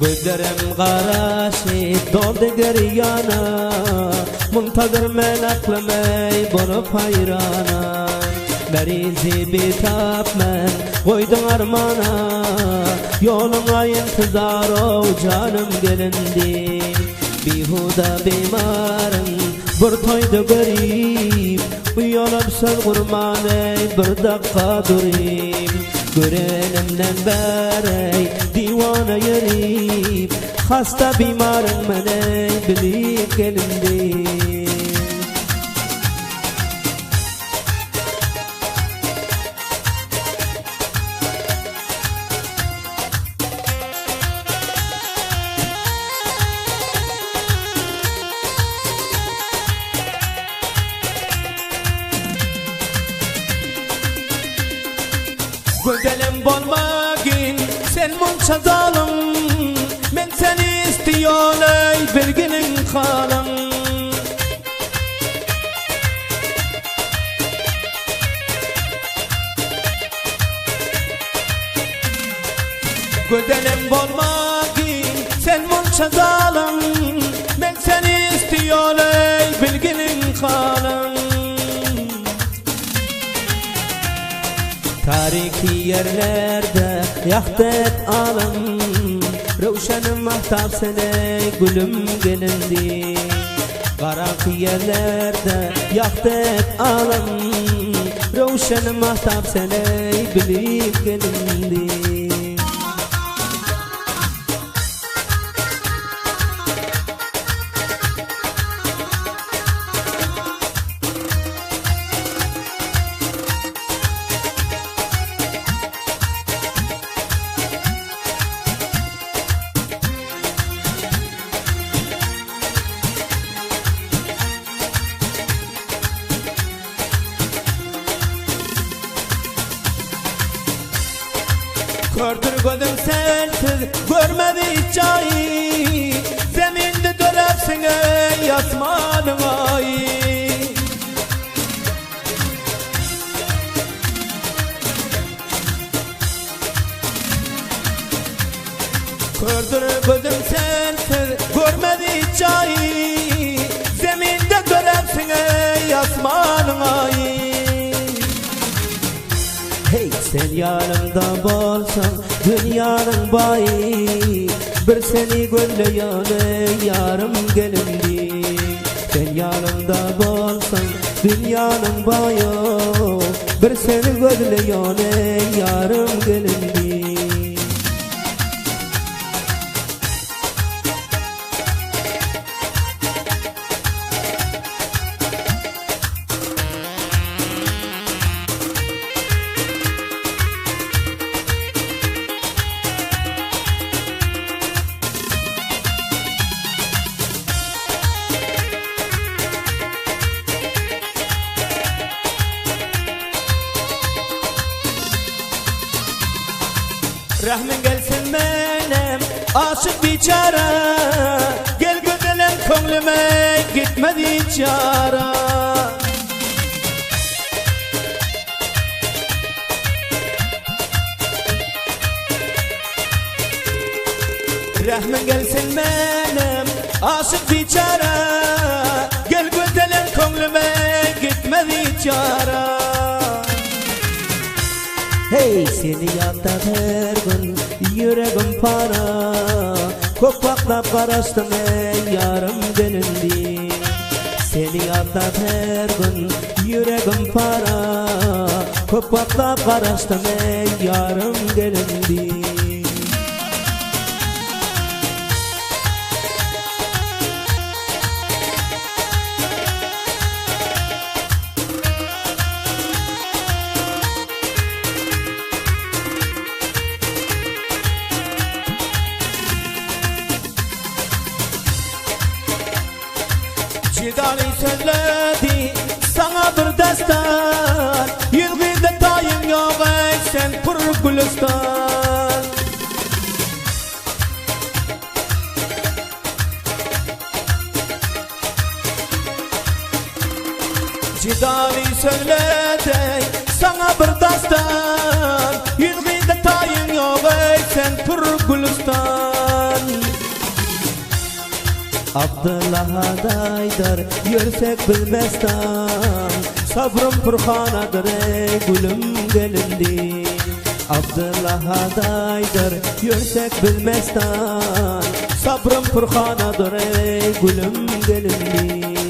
Gözlerim qaraşıp doldu giryana, muntazır men aqlimey bolup hayrana. Merizi bitap men koydum armana, yoluna intizar o canım gelindi. Bihuda bimarım bir toydu garip, uyanıp söz kurmaney bir dakika durayım. Görenimden berey divana yarip, hasta bimarım meney bilip gelindi. Gözlerim bolmagin sen munça zalim, men seni istiyon ey bilginin halım. Gözlerim bolmagin sen munça zalim, men seni istiyon ey bilginin halım. Tariki yerlerde yaktı et alım, Rövşenim mahtap sene gülüm gelindi. Karanlık yerlerde yaktı et alım, Rövşenim mahtap sene bilip gelindi. Kördür gözüm sensiz görmedi hiç ayı, zeminde dönersin ey asmanın ayı. Kördür gözüm sensiz görmedi hiç ayı, zeminde dönersin ey asmanın ayı. Hey sen yanımda bolsan dünyanın bayi, bir seni gözleyen ey yarım gelindi. Sen yanımda bolsan dünyanın bayi, bir seni gözleyen ey yarım gelindi. Rahmin gelsin benim aşık biçara, gel gözelim köngülüme gitmedi çara. Rahmin gelsin benim aşık biçara, gel gözelim köngülüme gitmedi çara. Hey seni yatta her gün yüreğim para, kopaklap karıştım ey yarım gelindi. Seni yatta her gün yüreğim para, kopaklap karıştım ey yarım gelindi. Cidali söyledi sana bir destan, yılgıda tayın yok ey sen pur gülistan. Cidali söyledi sana bir destan, yılgıda tayın yok ey sen pur gülistan. Abdullah Haydar yörsek bilmestan sabrım Furkanadır ey gülüm gelindi. Abdullah Haydar yörsek bilmestan sabrım Furkanadır ey gülüm gelindi.